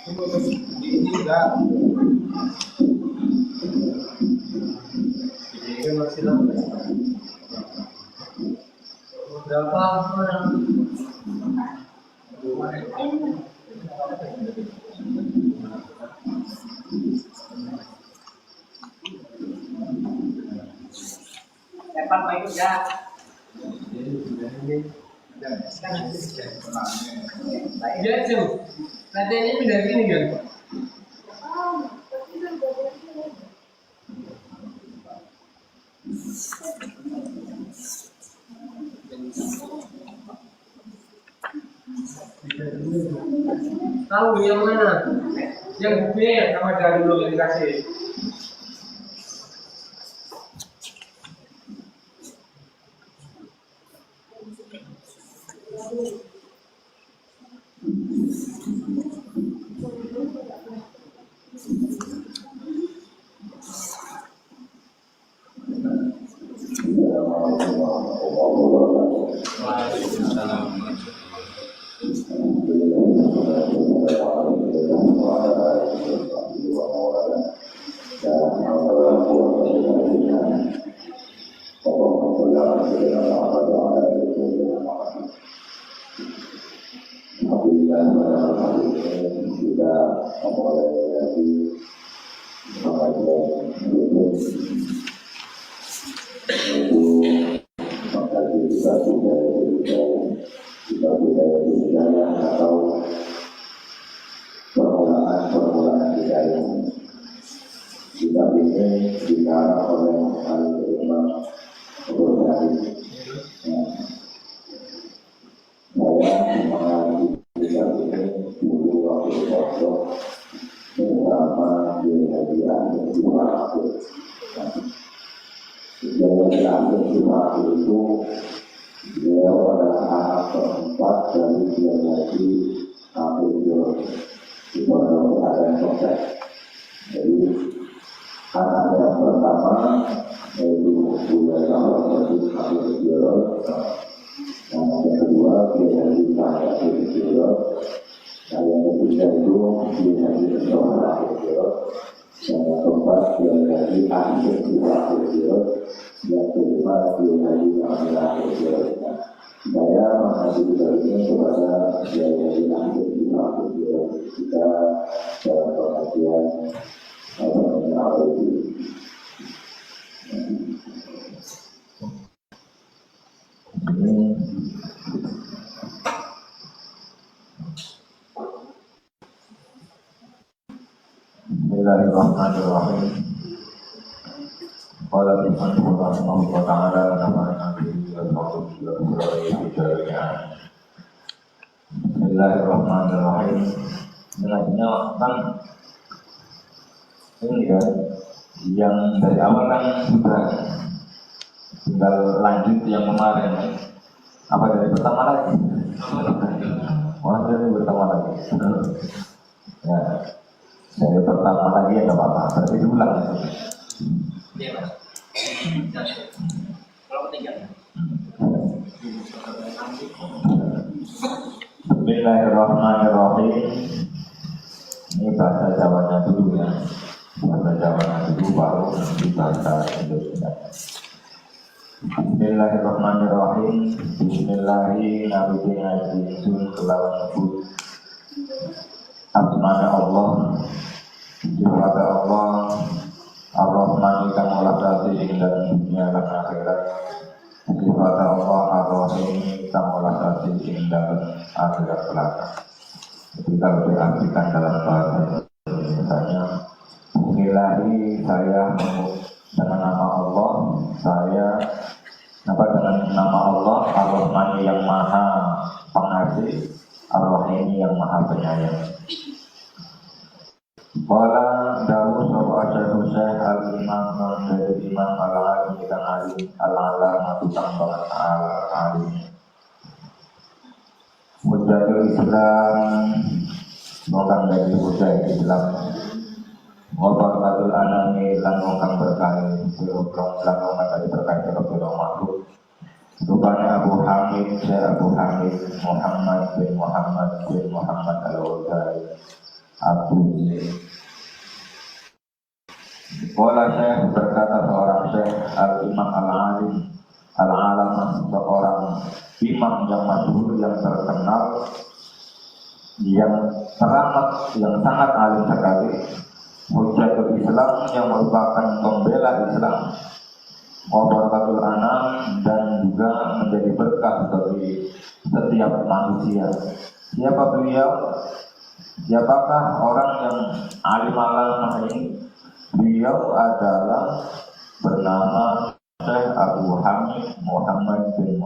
Ini enggak. Ini kan masih lama. Berapa orang? Lepas mau ikut ya. Ya jauh. Nanti ini pindah sini kan? Tahu yang mana? Yang B sama dari dulu yang dikasih. Bismillahirrahmanirrahim. Qala bismillah wa ta'ala nafa'ana bihi wa Bismillahirrahmanirrahim. Selanjutnya kan ini ya, yang dari awal kan sudah tinggal lanjut yang kemarin. Apa dari pertama lagi? Wah, dari pertama lagi. Ya. Dari pertama lagi ya nggak apa-apa, berarti diulang. Iya mas. Kalau ketiga. Bismillahirrahmanirrahim. Ini bahasa Jawanya dulu ya. Bahasa Jawanya dulu baru nanti bahasa Indonesia. Bismillahirrahmanirrahim. Bismillahirrahmanirrahim. Kelawan sebut asmanya Allah, kepada Allah, Ar-Rahman yang melakasi dan dunia dan akhirat. Kepada Allah Ar-Rahim yang melakasi dan akhirat belakang. Jadi kalau diartikan dalam bahasa misalnya, Bismillahi saya dengan nama Allah, saya dengan nama Allah Ar-Rahman yang maha pengasih, Ar-Rahim yang maha penyayang. Wala dawu sopa asyadu syekh al-imam dari imam al-alim ikan alim al-alam matukang banget al-alim Mujadul Islam Mokang dari Mujadul Islam Ngobarkatul anami lan mokang berkait Silobrong lan mokang dari berkait Silobrong makhluk Rupanya Abu Hamid, Syekh Abu Hamid Muhammad bin Muhammad al-Wadai At-Tusi. Kala Syekh berkata seorang Syekh Al-Imam Al-Alim Al-Alamah, seorang imam yang masyhur, yang terkenal, yang teramat, yang sangat alim sekali, Hujjatul Islam, yang merupakan pembela Islam, Wabarakatul Anam, dan juga menjadi berkah bagi setiap manusia. Siapa beliau? Siapakah orang yang alim alamah ini? Beliau adalah bernama Syekh Abu Hamid Muhammad bin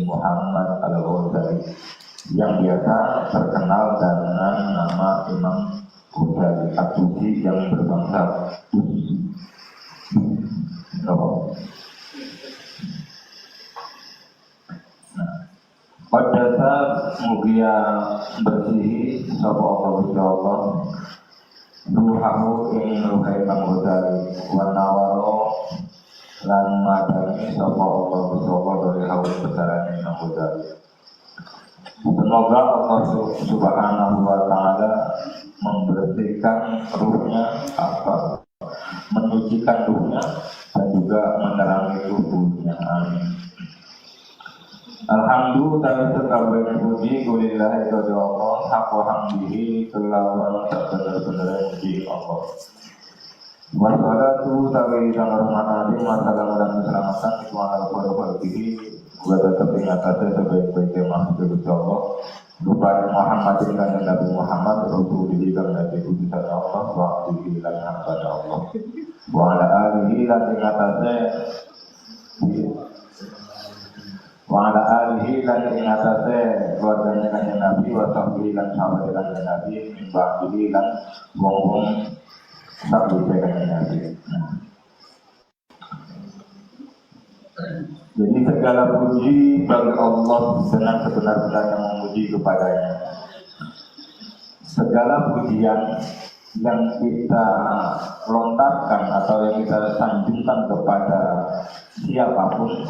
Muhammad Al-Ghazali, yang biasa terkenal dengan nama Imam Ghazali At-Tusi, yang berbangsa Tusi. Pada saat mugia bersihi sapa Allah ruhahu ing ruhai Imam Ghazali wa nawaro lan madani sapa Allah dari hawa besarane Imam Ghazali. Semoga Allah Subhanahu wa taala membersihkan ruhnya, menyucikan ruhnya, dan juga menerangi tubuhnya. Amin. Alhamdulillah sekabeh puji kulillahi kepada Allah, haqqa hamdihi, kelawan benar-benar puji Allah. Wassalatu tawi sang rahmatan masalah dan keselamatan iku ala qadhihi wa tetep ing atase sebaik-baike makhluk Allah. Rupanya Muhammadin dan Nabi Muhammad Rasulullah dan Nabi Utusan Allah wa alihi lan hamba Allah. Wa ala alihi lan ing atase wa ala alihi lan ing atase keluargane kanjeng Nabi wa sahbihi lan sahabat kanjeng Nabi mbah-mbah lan wong-wong sahabat kanjeng Nabi. Jadi segala puji bagi Allah dengan sebenar-benarnya memuji kepadanya. Segala pujian yang kita lontarkan atau yang kita sanjungkan kepada siapapun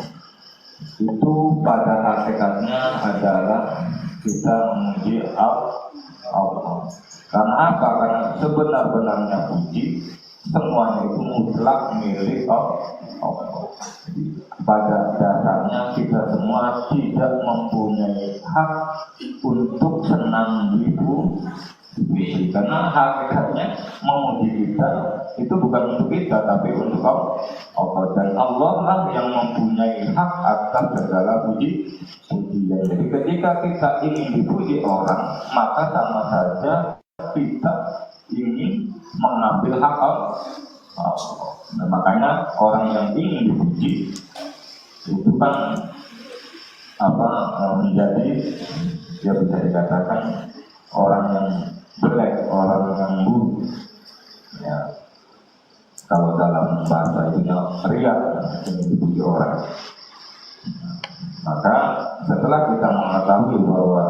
itu pada hakikatnya adalah kita memuji Allah. Karena apa? Karena sebenar-benarnya puji semuanya itu mutlak milik Allah. Pada dasarnya kita semua tidak mempunyai hak untuk senang dipuji, karena hakikatnya memuji kita itu bukan untuk kita tapi untuk Allah, dan Allah lah yang mempunyai hak atas segala pujian. Jadi ketika kita ingin dipuji orang, maka sama saja kita ingin mengambil hak Allah. Nah, makanya orang yang ingin dipuji itu kan menjadi, dia bisa dikatakan orang yang jelek, orang yang buruk. Ya, kalau dalam bahasa itu riak, ingin dipuji orang. Maka setelah kita mengetahui bahwa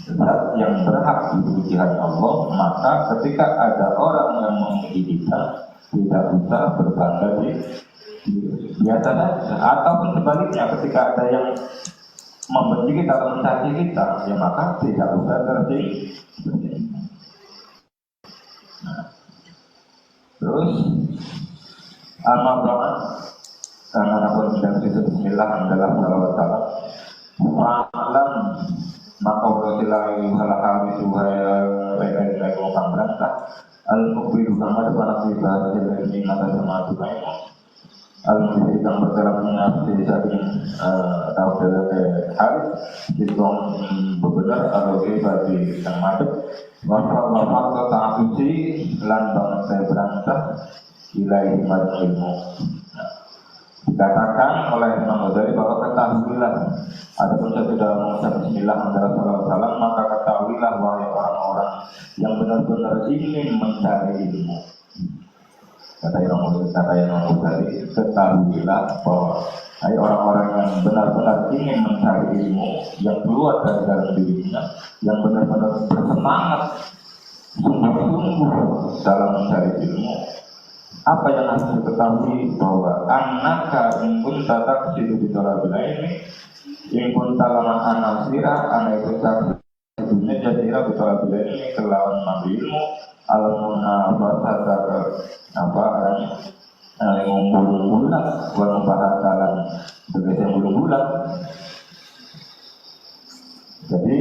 zat yang berhak dipuji hanya Allah, maka ketika ada orang yang memuji kita, tidak bisa berbangga di biasa saja, ataupun sebaliknya ketika ada yang membenci kita atau mencaci kita, ya maka tidak usah terjadi. Terus al-mabrak, karena pun sedang disebut Bismillah adalah salawat salam. Malam maka bersilahi halakami suhaya reka-reka kongkang berangkat al-mukbiru kama depan aksi bahasa ini kata sama tukai al-mukbiru kama berterapnya di saat ini tahu dari hari ditong bebenar atau bagi yang madep wafat kota asusi lan banget saya berangkat ilahi madu ilmu. Dikatakan oleh Imam Ghazali bahwa ketahuilah, adapun saya sudah mengucap Bismillah antara salam, maka ketahuilah wahai orang-orang yang benar-benar ingin mencari ilmu. Kata Imam Ghazali, ketahuilah bahwa hai orang-orang yang benar-benar ingin mencari ilmu, yang keluar dari dalam dirinya, yang benar-benar bersemangat sungguh-sungguh dalam mencari ilmu. Apa yang harus diketahui bahwa annaka in kunta taqsidu bi talabil ilmi in kunta laman anasira ana itu dunia jadira betul bila ini kelawan ilmu alamun apa ngumpul bulan buat membahas dalam begitu bulan. Jadi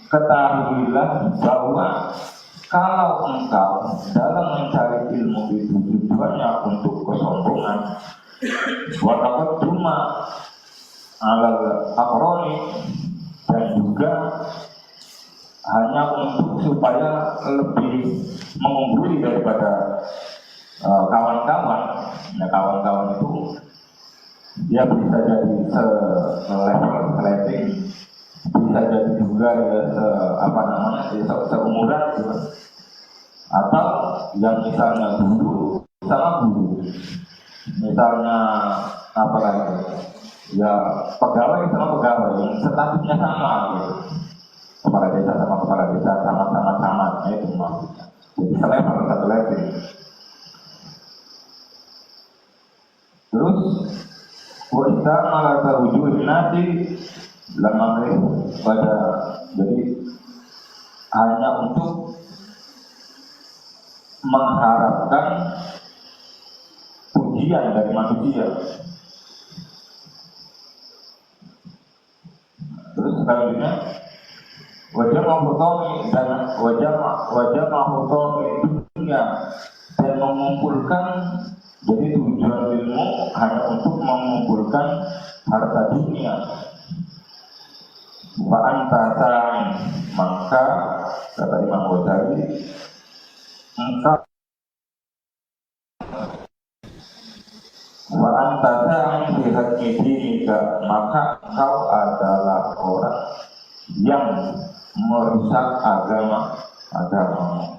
ketahuilah bahwa kalau engkau dalam mencari ilmu itu tujuannya untuk kesombongan, walaupun cuma alal akroni, dan juga hanya untuk supaya lebih mengungguli daripada kawan-kawan. Nah, kawan-kawan itu dia bisa jadi selevel slating, bisa jadi juga ya seumuran gitu. Atau yang misalnya guru sama guru, misalnya apa lagi ya pegawai sama pegawai yang statusnya sama gitu. Kepala desa sama kepala desa sama itu maksudnya. Jadi selevel satu level. Terus kita malah terwujud nanti lama pada jadi hanya untuk mengharapkan pujian dari manusia. Terus selanjutnya wajah mahutami dan wajah mahutami dunia dan mengumpulkan. Jadi tujuan ilmu hanya untuk mengumpulkan harta dunia. Wa'antasan, maka kata Imam Ghazali, engkau wa'antasan lihat dinika, maka engkau adalah orang yang merusak agamamu.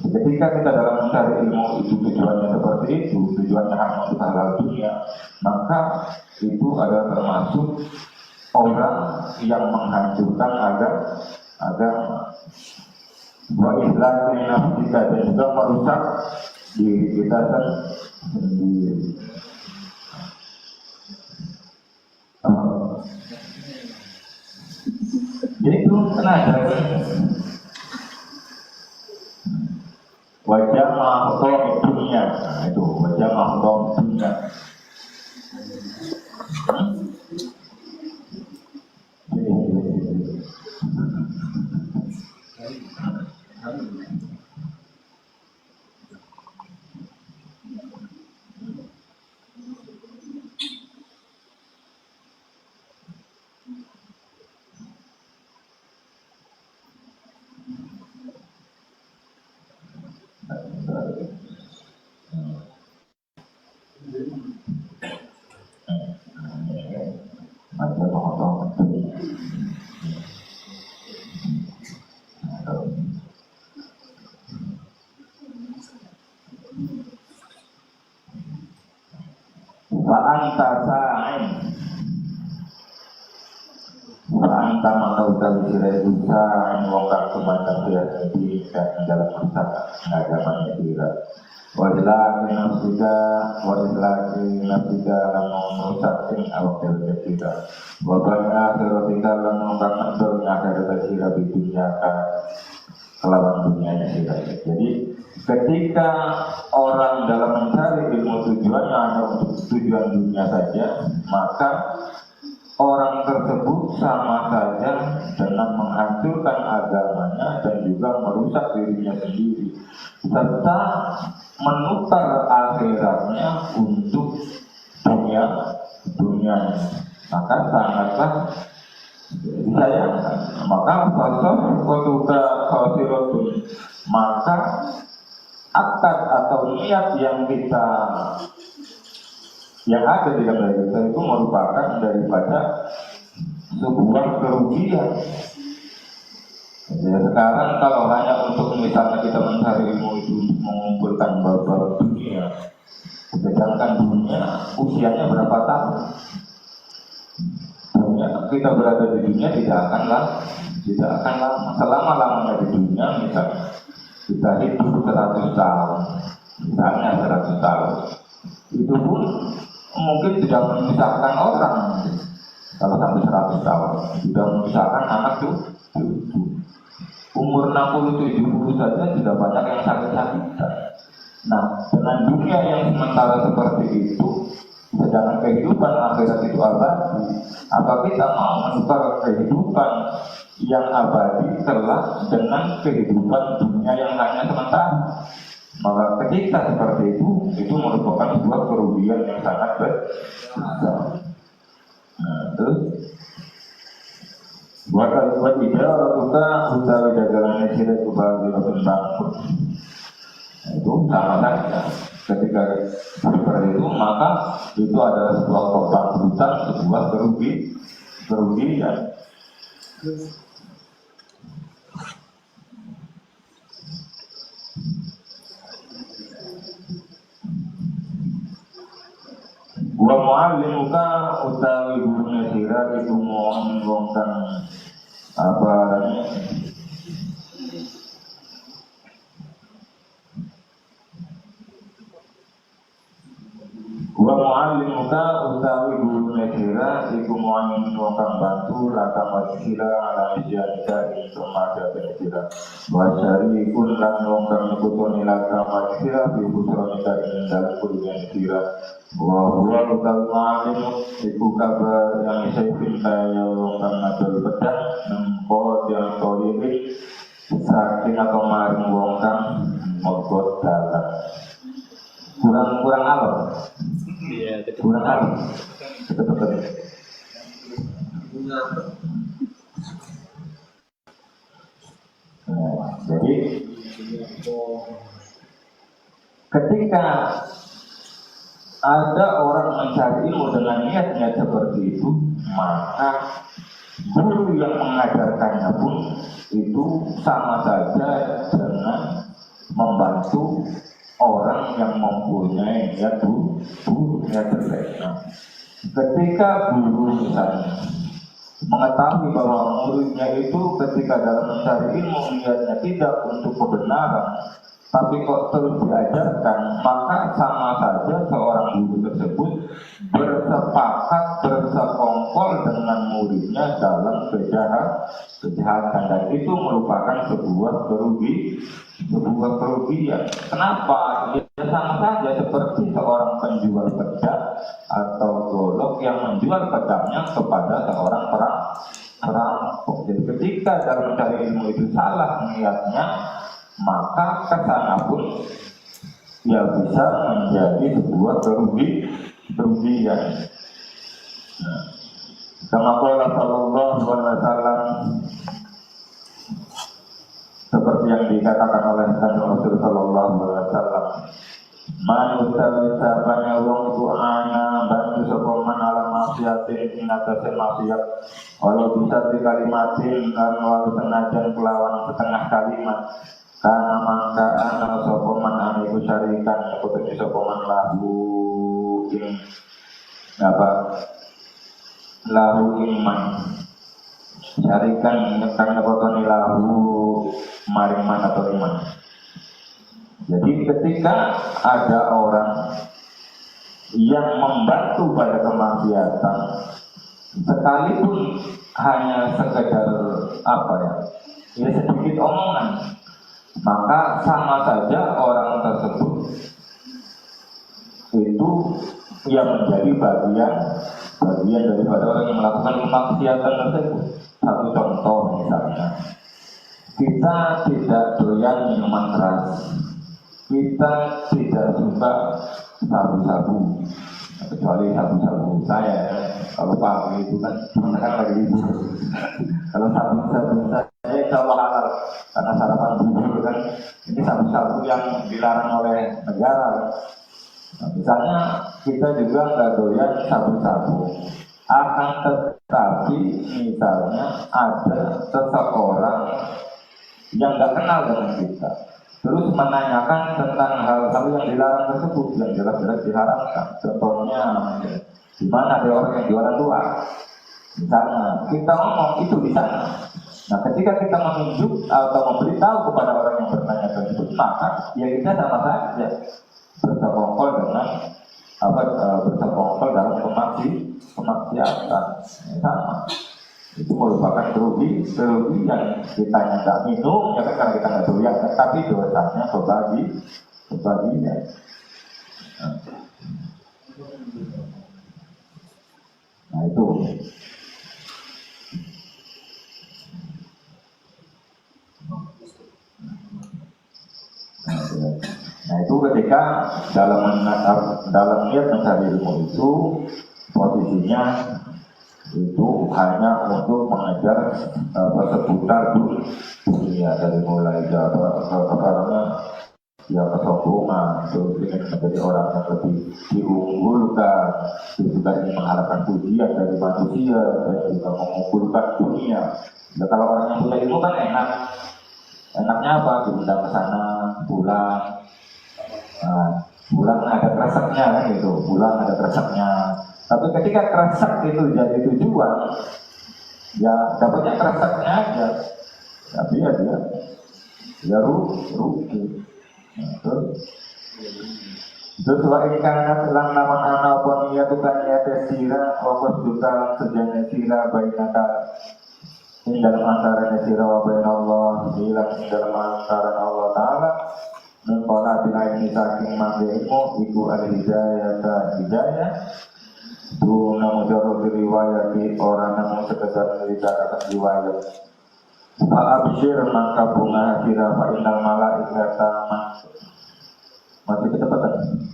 Ketika kita dalam mencari ilmu itu tujuannya seperti itu, tujuannya hanya untuk halal dunia, maka itu adalah termasuk orang yang menghancurkan agama. Wa islami nafsika, dan juga merusak diri kita sendiri. Jadi itu tenaga. Wajah mahdomi dunia, nah itu wajah mahdomi dunia. Anta maka utawi sirai busa wongkar kebantah sirai sendiri dan dalam rusak agamanya sirai. Wajlaki nafsika lalu merusak ing awak dewa kita. Wabani akhiratika lalu mengangkat akhirat sirai di dunia kelawan dunianya sirai. Jadi ketika orang dalam mencari ilmu tujuannya hanya untuk tujuan dunia saja, maka orang tersebut sama saja dengan menghancurkan agamanya dan juga merusak dirinya sendiri, serta menukar akhiratnya untuk dunianya. Maka sangatlah disayangkan. Maka fasal kotuka khosirotun, maka akad atau niat yang ada di dalam kita itu merupakan daripada sebuah kerugian. Ya, sekarang kalau hanya untuk misalnya kita mencari ilmu itu untuk mengumpulkan bab-bab dunia, sedangkan dunia usianya berapa tahun? Dunia, kita berada di dunia tidak akan lama. Selama-lamanya di dunia, misalnya kita hidup 100 tahun, misalnya 100 tahun, itu pun mungkin tidak memisahkan orang. Kalau sampai 100 tahun tidak memisahkan anak Umur 60-70 saja sudah banyak yang sakit-sakitan. Nah, dengan dunia yang sementara seperti itu, sedangkan kehidupan akhirat itu abadi, apa kita mau menukar kehidupan yang abadi kelak dengan kehidupan dunia yang hanya sementara? Maka ketika seperti itu merupakan sebuah kerugian yang sangat besar. Nah, terus buat tidak kita utawi dagangannya sila kembali bangkrut. Itu sama saja. Ketika seperti itu, maka itu adalah sebuah kebangkrutan, sebuah kerugian. Wa mu'allimuka utawi gurune sira itu mau menggongkan apa wa mu'allimuka utawi gurune sira iku mau menggongkan bantu laka masila ala ijanika itu mada benefira wa syari kun lan ngongkan nekutoni laka masila bi busronika ing dalem kuliah sira wa huwa utawi ma'alimu iku kabar yang saya pinta yang ngajal bedah nempo yang toliri saking atau maring wong kang mogot dalan kurang alon. Iya, Kurang alon. Betul. Jadi ketika ada orang mencari ilmu dengan niat-niat seperti itu, maka guru yang mengajarkannya pun itu sama saja dengan membantu orang yang mempunyai niat niat jelek. Nah, ketika guru misalnya mengetahui bahwa muridnya itu ketika dalam mencari ilmu niatnya tidak untuk kebenaran, tapi kok terus diajarkan, maka sama saja seorang guru tersebut bersepakat, bersekongkol dengan muridnya dalam kejahatan, dan itu merupakan sebuah kerugian. Kenapa? Ya sama saja seperti seorang penjual pedang atau golok yang menjual pedangnya kepada seorang perampok. Jadi ketika dalam mencari ilmu itu salah niatnya, maka kesana pun ya bisa menjadi sebuah kerugian. Nah, kama qala sallallahu alaihi wasallam, seperti yang dikatakan oleh Rasul sallallahu alaihi wasallam, man utawi sabane wong iku ana bantu sapa man ala maksiatin ing atase maksiat, walau bisa di kalimatin kan walau senajan kelawan setengah kalimat, karena mangka ana sapa man ane iku syarikan kudu sapa man lahu ing lahu iman syarikan karena kotone lahu maring man atau iman. Jadi ketika ada orang yang membantu pada kemaksiatan, sekalipun hanya sekedar ya sedikit omongan, maka sama saja orang tersebut itu yang menjadi bagian daripada orang yang melakukan kemaksiatan tersebut. Satu contoh misalnya, kita tidak doyan minuman keras, kita tidak suka sabu-sabu, kecuali sabu-sabu saya. Kalau pagi itu kan lagi itu. Kalau sabu-sabu saya insya halal karena sarapan bubur kan. Ini sabu-sabu yang dilarang oleh negara. Nah, misalnya kita juga nggak doyan sabu-sabu, akan tetapi misalnya ada seseorang yang nggak kenal dengan kita, terus menanyakan tentang hal-hal yang dilarang tersebut, yang jelas-jelas diharamkan. Contohnya, di mana ada orang yang jualan luar, misalnya kita ngomong itu di sana. Nah, ketika kita menunjuk atau memberitahu kepada orang yang bertanya tersebut, maka ya kita sama saja bersekongkol dengan bersekongkol dalam kemaksiatan sama. Itu merupakan kerugian yang kita nggak minum ya kan karena kita nggak doyan kan, tapi dosanya kebagian. Nah itu. Nah itu ketika dalam niat mencari ilmu itu posisinya itu hanya untuk mengejar seputar dunia, dari mulai ya kesombongan, terus ingin menjadi orang yang lebih diunggulkan, terus juga ingin mengharapkan pujian dari manusia, dan juga mengumpulkan dunia. Nah, kalau orang yang punya ilmu kan enak. Enaknya apa? Diundang ke sana, pulang. Nah, pulang ada keresaknya kan gitu, pulang ada keresaknya. Tapi ketika keresak itu jadi tujuan, ya dapatnya keresaknya aja. Tapi ya rugi. Terus wa ikana telang naman ana pun ya tukang ya tesira wakos juga sejane sira bainaka ini dalam antara sira wa bain Allah bilang dalam antara Allah Ta'ala mengkola bila ini saking mangkemu iku al-hidayah duna mujarrad riwayat orang namun sekedar menceritakan riwayat. Absyir maka bunga sira fa innal malaikata masih ketepatan.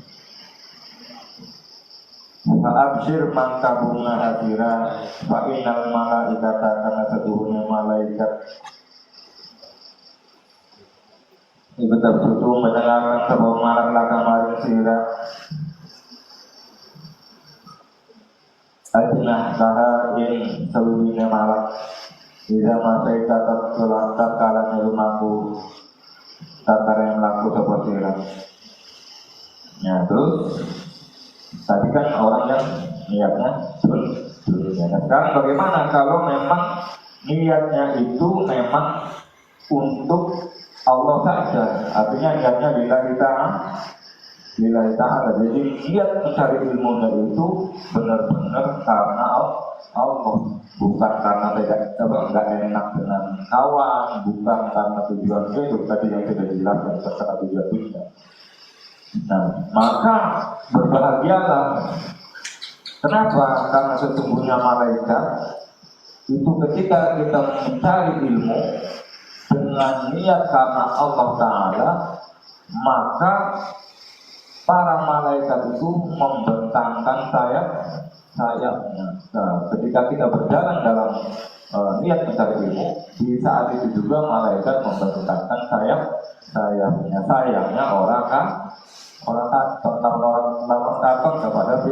Absyir maka bunga sira fa innal malaikata karena setuhnya malaikat ibu tersutu mendengarkan sebuah malam laka maring sira Adinah saha in seluruhnya malam Ida masai kata kelantar kalanya lumaku Tatar yang laku seperti itu. Ya terus tadi kan orang yang niatnya dunia. Nah sekarang bagaimana kalau memang niatnya itu memang untuk Allah saja, artinya niatnya lillahi ta'ala. Jadi niat mencari ilmunya itu benar-benar karena Allah, bukan karena tidak enak dengan kawan, bukan karena tujuan itu tadi yang sudah dijelaskan terkait tujuan dunia. Nah, maka berbahagialah. Kenapa? Karena sesungguhnya malaikat itu ketika kita mencari ilmu dengan niat karena Allah Ta'ala, maka para malaikat itu membentangkan sayapnya. Nah, ketika kita berjalan dalam niat mencari ilmu, di saat itu juga malaikat membentangkan sayapnya. Sayangnya orang takut kepada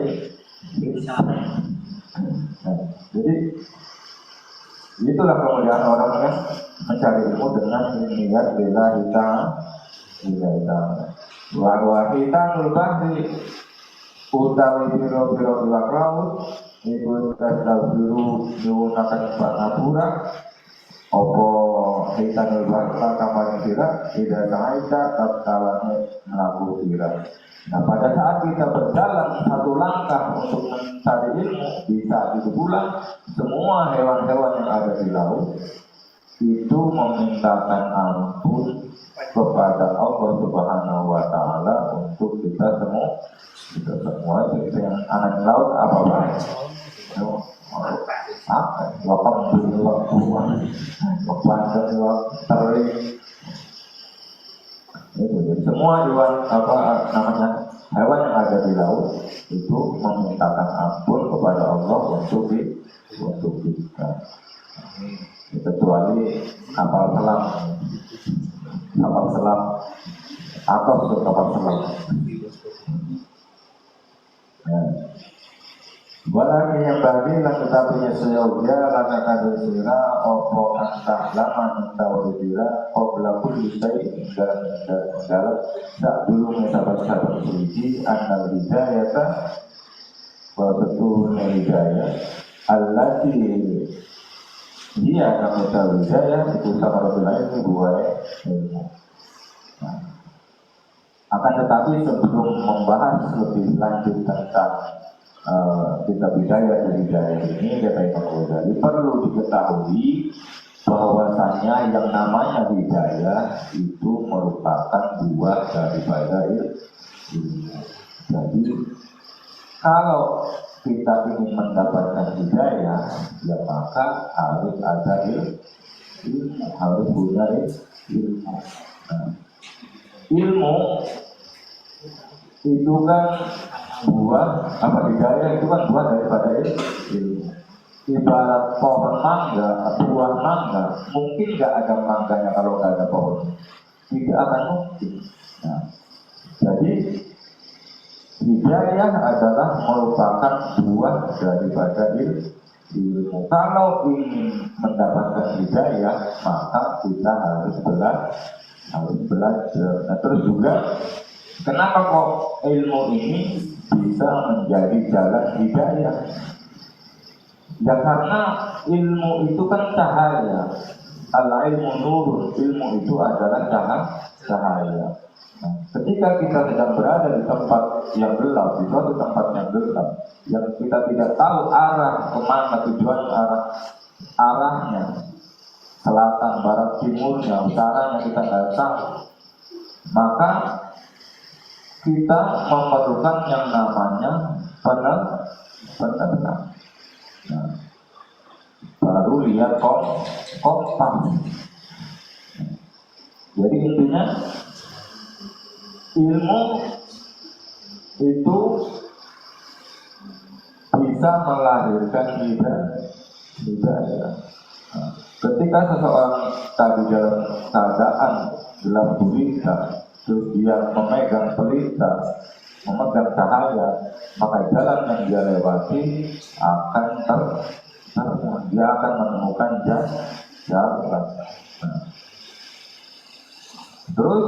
nah, jadi itulah kemudian orang yang mencari ilmu dengan niat lillahi ta'ala. Wa kita nulbahri utawi biro-biro iwak laut ibu tasdal biru diunakan panapura opo kita nulbahri kamar sira tidak sahaja tatkalanya melaku sira. Nah pada saat kita berjalan satu langkah untuk mencari ilmu, di saat itu pula semua hewan-hewan yang ada di laut itu memintakan ampun kepada Allah Subhanahu wa Ta'ala untuk kita semua itu yang anak laut apa baik lapang di waktu kepanjang waktu teri itu semua hewan hewan yang ada di laut itu memintakan ampun kepada Allah untuk kita, kecuali kapal selam atau kapal selam. Walau yang bagi lah tetapi sejauhnya laka kado sira opo antah lama tahu sira obla pun bisa dalam tak dulu sahabat suci anal hidayah bahwa betul hidayah allati dia akan tahu hidayah itu sama orang lain itu dua ilmu. Akan tetapi sebelum membahas lebih lanjut tentang kitab hidayah ini kata Imam Ghazali perlu diketahui bahwasanya yang namanya hidayah itu merupakan buah daripada ilmu. Jadi kalau kita ingin mendapatkan hidayah, ya maka harus ada ilmu, harus punya ilmu. Nah, ilmu itu kan buah apa, hidayah itu kan buah daripada ilmu. Ibarat pohon mangga, buah mangga, mungkin nggak ada mangganya kalau nggak ada pohon, tidak akan mungkin. Nah, jadi hidayah adalah merupakan buah daripada ilmu. Kalau ingin mendapatkan hidayah, maka kita harus belajar. Nah, terus juga kenapa kok ilmu ini bisa menjadi jalan hidayah? Ya karena ilmu itu kan cahaya. Al-ilmu nurun, ilmu itu adalah cahaya. Nah, ketika kita sedang berada di tempat yang gelap, di suatu tempat yang gelap, yang kita tidak tahu arah kemana tujuan arahnya, selatan, barat, timurnya, utaranya kita nggak tahu, maka kita memerlukan yang namanya penerang. Nah, baru lihat kompas. Jadi intinya ilmu itu bisa melahirkan hidayah. Nah, ketika seseorang tadi dalam keadaan gelap gulita, terus dia memegang pelita, memegang cahaya, maka jalan yang dia lewati akan dia akan menemukan jalan. Nah, terus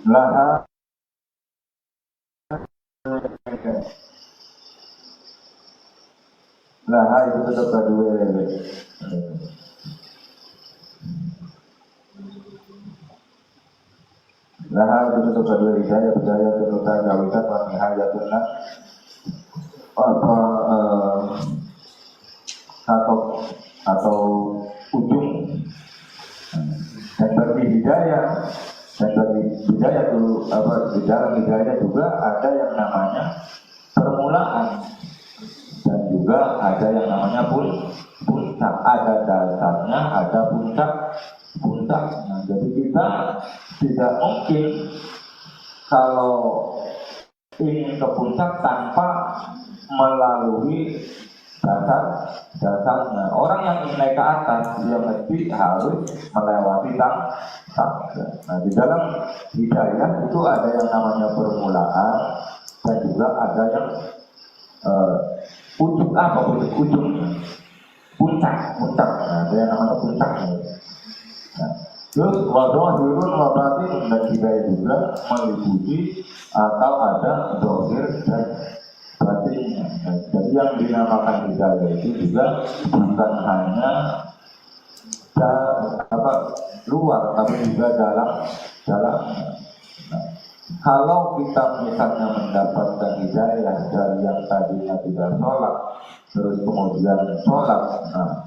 laha itu tetap kedua. Laha itu tetap kedua hidayah tentang kawitan wa nihayatuna atau ujung. Dan bagi hidayah itu di dalam hidayah juga ada yang namanya permulaan dan juga ada yang namanya puncak. Ada dasarnya, ada puncak. Nah, jadi kita tidak mungkin kalau ingin ke puncak tanpa melalui dasarnya. Orang yang ingin naik ke atas, dia mesti harus melewati tangga. Nah, di dalam hidayah itu ada yang namanya permulaan dan juga ada yang ujungnya, puncak. Nah, ada yang namanya puncaknya. Nah, terus wadohirun wabatin dan hidayah juga meliputi atau ada dohir dan batinnya. Nah, jadi yang dinamakan hidayah itu juga bukan hanya luar, tapi juga dalam. Nah, kalau kita misalnya mendapatkan hidayah dari yang tadinya tidak sholat, terus kemudian sholat, nah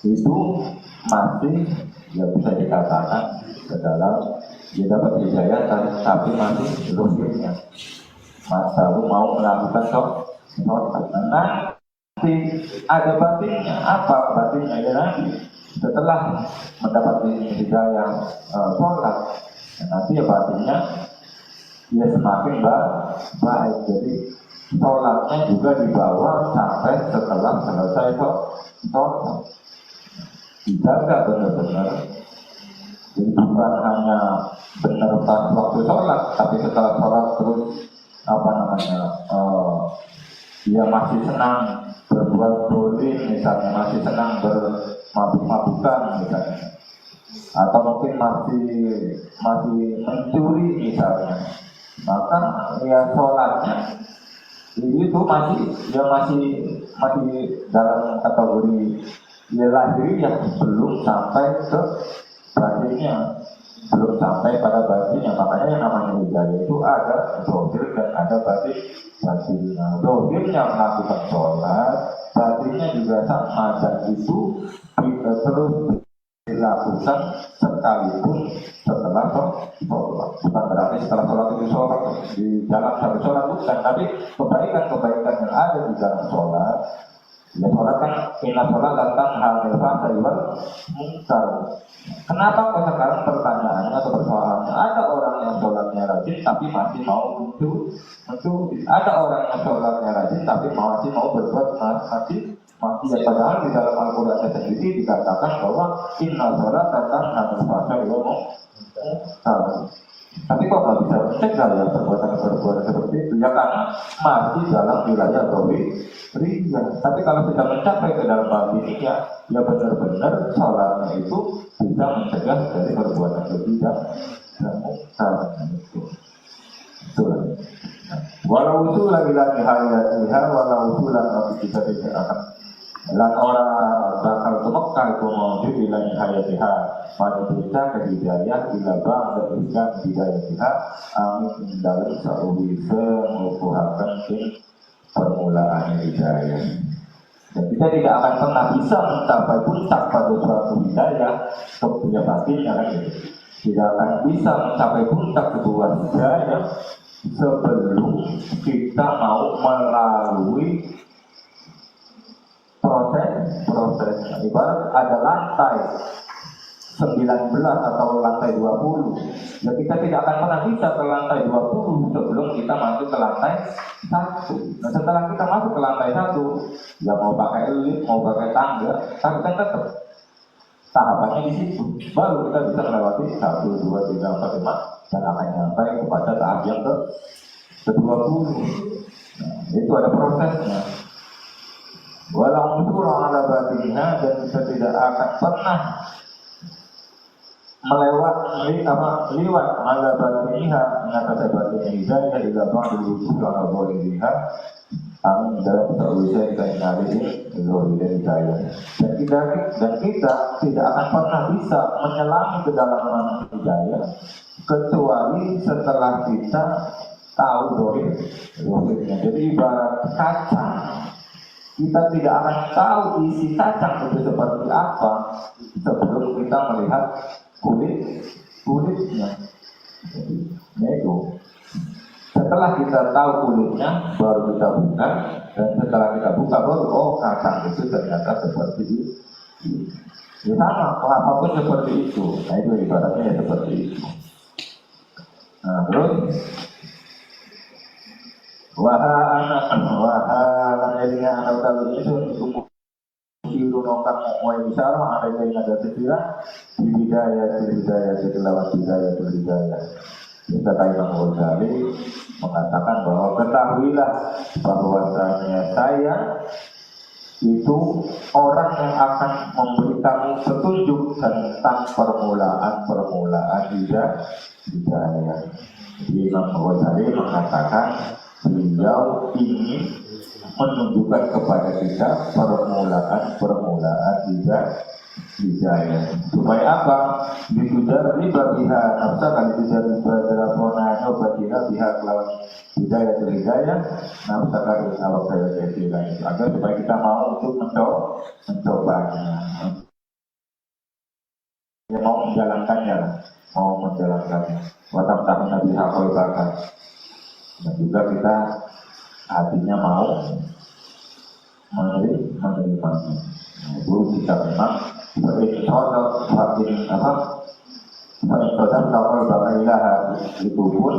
itu masih ya bisa dikatakan ke dalam dia dapat hidayah tapi masih belum selalu mau melakukan sholat. Nanti ada batinnya. Apa batinnya? Ya nanti setelah mendapat hidayah sholat, nanti ya batinnya dia semakin baik. Jadi sholatnya juga dibawa sampai setelah selesai sholat. Dijaga benar-benar. Jadi bukan hanya benar pas waktu sholat, tapi setelah sholat terus dia masih senang berbuat dolim misalnya, masih senang bermabuk-mabukan misalnya, atau mungkin masih mencuri misalnya, maka ya sholatnya itu masih dalam kategori ya lahir yang belum sampai ke batinnya. belum sampai pada batinnya. Makanya yang namanya hidayah itu ada zahir dan ada batin. Batinnya, zahirnya melakukan sholat, batinnya juga sama, dan itu kita terus dilakukan sekalipun setelah sholat. Bukan berarti setelah sholat itu sholat di dalam satu sholat, bukan, tapi kebaikan-kebaikan yang ada di dalam sholat. Ya sholat kan, inna sholat tentang hal nilfasa iwal munkar. Kenapa kok sekarang pertanyaannya atau persoalannya ada orang yang sholatnya rajin tapi masih mau mencuri, ada orang yang sholatnya rajin tapi masih mau berbuat masih ya, padahal di dalam Al-Quran sendiri dikatakan bahwa inna sholat tentang hal nilfasa iwal munkar. Tapi kok nggak bisa mencegah ya perbuatan-perbuatan seperti itu? Ya karena masih dalam wilayah ria. Tapi kalau sudah mencapai ke dalam batin ya benar-benar sholatnya itu bisa mencegah dari perbuatan keji dan munkar. Walau usulan lagi hayatiha, walau usulan tapi kita tidak akan lan orang bakal ke Mekah itu mau dibilang hayatiha pada berita ke hidayah bila bangsa berikan hidayatiha amin dalam sa'ubi mengukuhakan permulaan hidayah. Dan kita tidak akan pernah bisa mencapai puncak pada suatu hidayah kepunya batinnya kan gitu. Tidak akan bisa mencapai puncak sebuah hidayah sebelum kita mau melalui proses. Ibarat ada lantai 19 atau lantai 20. Ya kita tidak akan pernah bisa ke lantai 20 sebelum kita masuk ke lantai 1. Nah setelah kita masuk ke lantai 1, ya mau pakai lift, mau pakai tangga, tapi kan tetap tahapannya di situ. Baru kita bisa melewati 1, 2, 3, 4, 5 dan akan sampai kepada tahap yang ke-20. Nah, itu ada prosesnya. Walau musulah ala batinha, dan kita tidak akan pernah liwat ala batinha mengatasi batinnya hidayah di belakang dulu kalau boleh lihat amin dalam perwisaya kita ingatkan dari hidayah dan kita tidak akan pernah bisa menyelami ke dalam ranah hidayah kecuali setelah kita tahu dohirnya. Jadi ibarat kacang, kita tidak akan tahu isi kacang itu seperti apa sebelum kita melihat kulitnya. Ya itu. Setelah kita tahu kulitnya, baru kita buka, dan setelah kita buka baru kacang itu ternyata seperti itu. Ya sama, apapun seperti itu. Nah itu ibaratnya ya seperti itu. Nah terus wahalan jadinya anak tahu itu untuk biru nongkang mau bicara ada yang ada sekira di bidaya setelah bidaya. Kita Imam Ghazali mengatakan bahwa ketahuilah bahwasanya saya itu orang yang akan memberikan petunjuk tentang permulaan hidayah. Imam Ghazali mengatakan beliau ingin menunjukkan kepada kita permulaan hidayah. Supaya apa? Disudah riba biha nafsa kali sudah riba dalam monanya batina biha kelawan hidayah nafsa kali awak saya agar supaya kita mau untuk mencobanya, ya mau menjalankannya. Watam tahun Nabi Hakul Bakar. Dan juga kita hatinya mau menerimanya. Itu kita memang berintroduksi kalau bakailah itu pun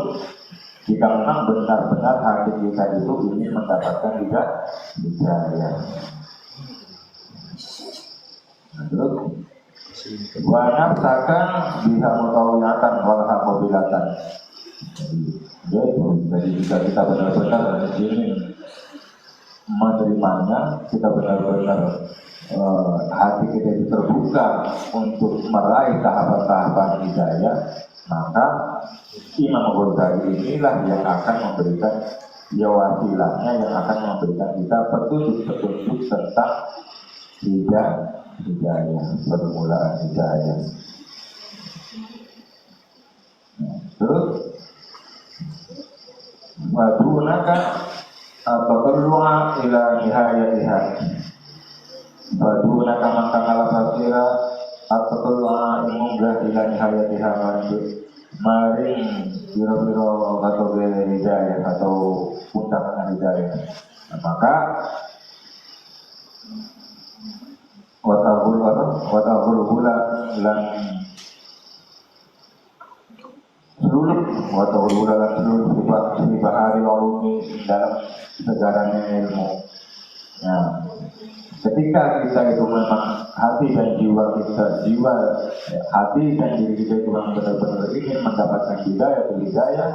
jika memang benar-benar hati kita itu ingin mendapatkan hidayah. Terus wanafsakan bisa mutawiyatan walhamobilatan. Jadi jika kita benar-benar ingin menerimanya, kita benar-benar hati kita itu terbuka untuk meraih tahapan-tahapan hidayah, maka Imam Ghazali inilah yang akan memberikan wasilahnya, yang akan memberikan kita petunjuk-petunjuk tentang hidayah, permulaan hidayah. yad'unaka tatallu'a ila nihayatiha. Yad'unaka maka ngalapasira tatallu'a munggah ila nihayatiha maring biro-biro atau hidayah atau undangan hidayah. Nah, maka watahul hula lan seluruh watahul hula lan seluruh sifat bahari ulumi dalam segaranya ilmu. Nah, ketika kita itu memang hati dan jiwa hati dan diri kita itu memang benar-benar ingin mendapatkan hidayah,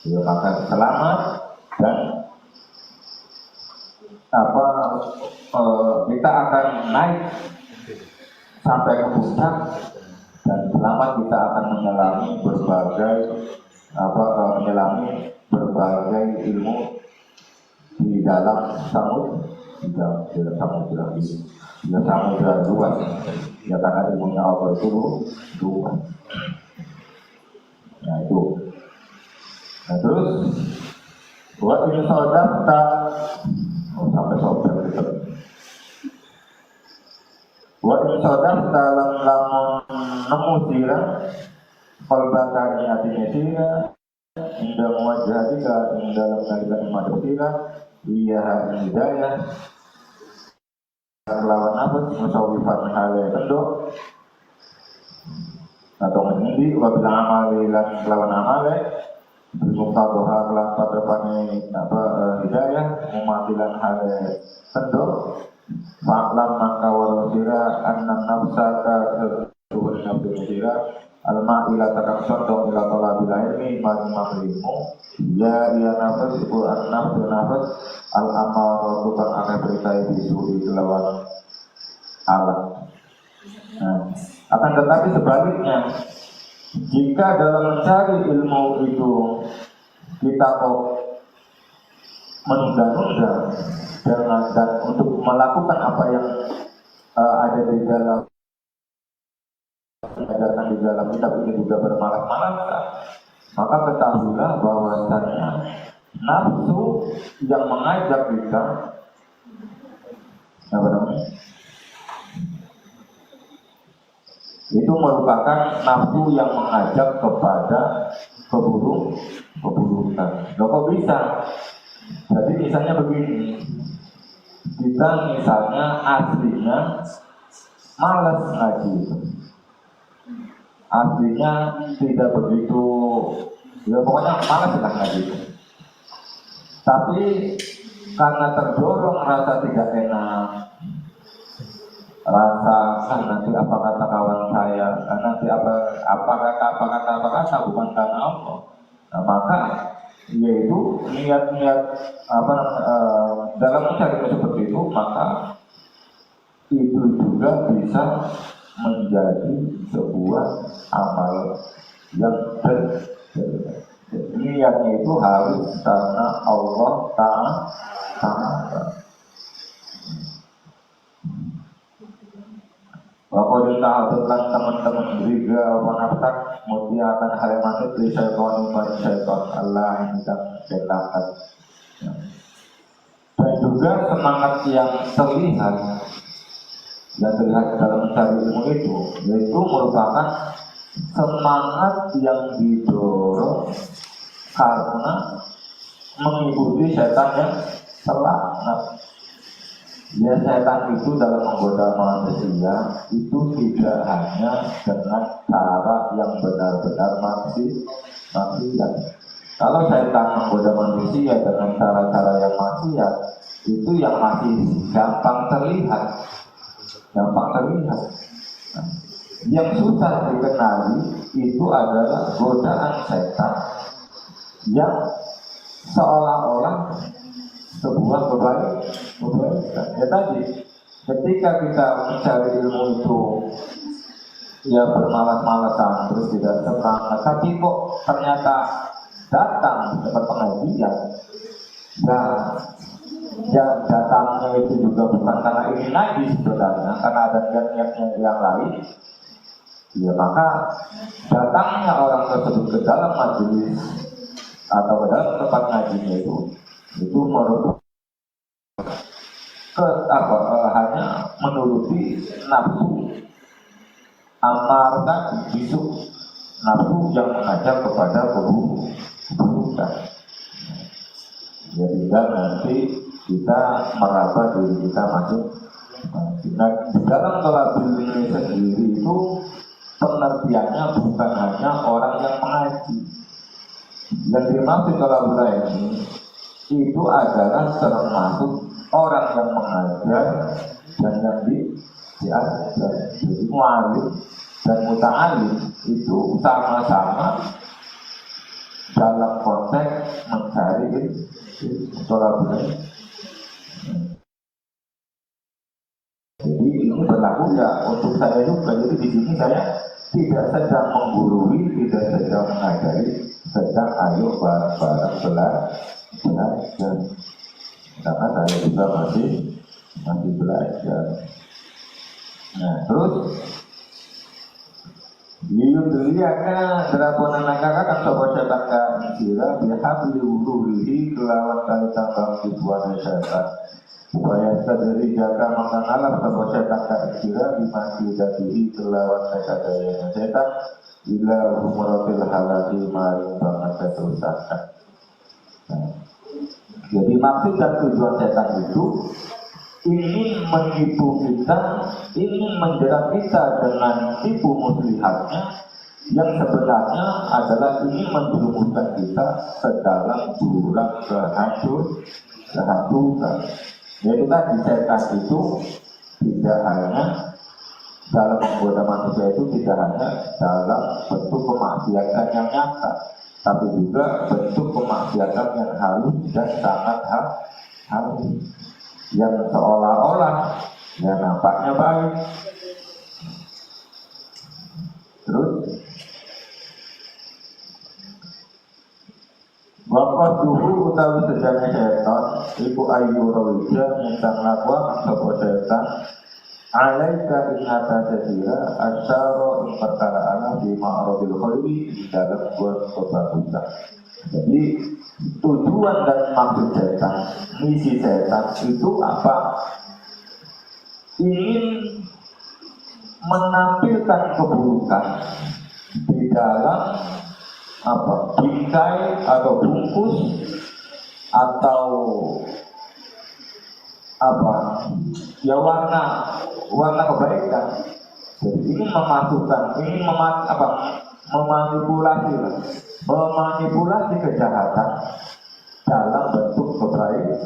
ya maka selamat dan kita akan naik sampai ke puncak dan selamat kita akan menyelami berbagai ilmu di dalam samudra luas ya, karena ilmunya Allah itu luas. Nah itu. Nah terus buat ini saudara sampai saudara gitu. Buat ini saudara dalam nemu sirah kalbaka hatinya sirah indah wajah tiga dalam kalimat madrasah iya hidayah lawan apa musawifan hale kendok atau menyendi wabila amali lan lawan amale bermukadoha lan padapane hidayah mematilan hale kendok maklam maka warosira annan nafsaka sebuah nafsu sira alma ila takam sondong ila talabil ilmi majma'ilmu ya iya nafas Quran nafas al-amal tukang akan beritai disuri kelawan alat. Nah, akan tetapi sebaliknya jika dalam mencari ilmu itu kita kok menunda-nunda dan untuk melakukan apa yang ada di dalam diajarkan di dalam kitab ini juga bermalas-malasan, maka ketahuilah bahwasanya nafsu yang mengajak kita itu merupakan nafsu yang mengajak kepada keburukan. Loh kok bisa? Jadi misalnya begini, kita misalnya aslinya malas ngaji itu. Aslinya tidak begitu, ya pokoknya malas lah ngaji itu. Tapi karena terdorong rasa tidak enak, rasa nanti apa kata kawan saya, nanti apa kata bukan karena Allah. Nah, maka yaitu niat-niat dalam mencari seperti itu, maka itu juga bisa menjadi sebuah amal yang niatnya itu harus karena Allah Ta'ala. Bapak ditahadurkan teman-teman juga menaftak mutiakan halaman itu syaitan iman syaitan Allah ini kan cetakan. Dan juga semangat yang terlihat dalam mencari ilmu itu, yaitu merupakan semangat yang didorong karena mengikuti setan yang terlaknat. Ya, setan itu dalam menggoda manusia itu tidak hanya dengan cara yang benar-benar maksiat. Kalau setan menggoda manusia dengan cara-cara yang maksiat, itu yang masih gampang terlihat. Nah, yang susah dikenali itu adalah godaan setan yang seolah-olah sebuah kebaikan. Ya tadi, ketika kita mencari ilmu itu ya bermalas-malasan terus tidak semangat, tapi kok ternyata datang di tempat pengajian dan datangnya itu juga bukan karena ingin ngaji sebenarnya, karena ada niat-niatnya yang lain, ya maka datangnya orang tersebut ke dalam majelis atau ke dalam tempat ngajinya itu menurut hanya menuruti nafsu amar tadi, bisu nafsu yang mengajak kepada keburukan. Jadi nanti kita meraba diri kita masuk. Nah, di dalam tolabul ilmi sendiri itu pengertiannya bukan hanya orang yang mengaji. Yang dimaksud tolabul ilmi itu adalah termasuk orang yang mengajar dan yang diajar. Jadi mu'alim dan muta'alim itu sama-sama dalam konteks mencari tolabul ilmi. Jadi ini berlaku ya untuk saya juga. Jadi di sini saya tidak sedang menggurui, tidak sedang mengajari, sedang ayo bareng-bareng belajar. Karena saya juga masih belajar. Nah terus Yudhiyaka Deraponan nakaka kan sobat setan sila bihabli wuduhihi kelawan kali tambang dibuat setan supaya sadari jaka mengenal sobat setan sila dimasi datihi kelawan sekadayanya setan bila umuratil halati maring banget terusakan. Jadi maksud dan tujuan setan itu ingin menipu kita, ingin menjerat kita dengan tipu muslihatnya yang sebenarnya adalah ingin menjerumuskan kita ke dalam jurang kehancuran. Yaitu tadi setan itu tidak hanya dalam menggoda manusia itu tidak hanya dalam bentuk kemaksiatan yang nyata, tapi juga bentuk kemaksiatan yang halus dan sangat halus, yang seolah-olah ya nampaknya baik. Terus Bapak dulu utawi sejane setan iku ayu rawija minta ngakwa sapa setan alaika inata jadira asyara in perkara ana di ma'aradil khairi dalam buat kebagusan. Jadi tujuan dan maksud setan, misi setan itu apa? Ingin menampilkan keburukan di dalam bingkai atau bungkus atau ya warna kebaikan. Jadi ingin memasukkan, memanipulasi kejahatan dalam bentuk kebaikan.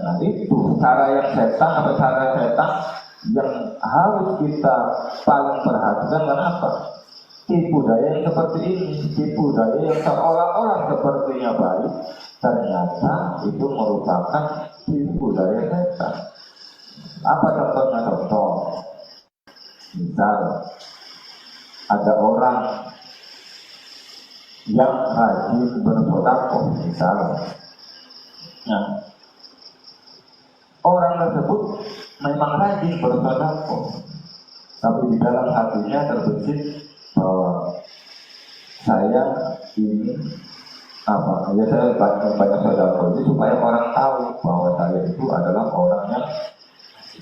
Nah itu cara yang setan yang harus kita paling perhatikan. Kenapa? Tipu daya yang seperti ini, tipu daya yang seolah-olah sepertinya baik, ternyata itu merupakan tipu daya setan. Apa contohnya? Misal ada orang yang rajin bersedekah, misalnya. Nah, orang tersebut memang rajin bersedekah, tapi di dalam hatinya terbesit bahwa saya ini saya banyak sedekah itu supaya orang tahu bahwa saya itu adalah orang yang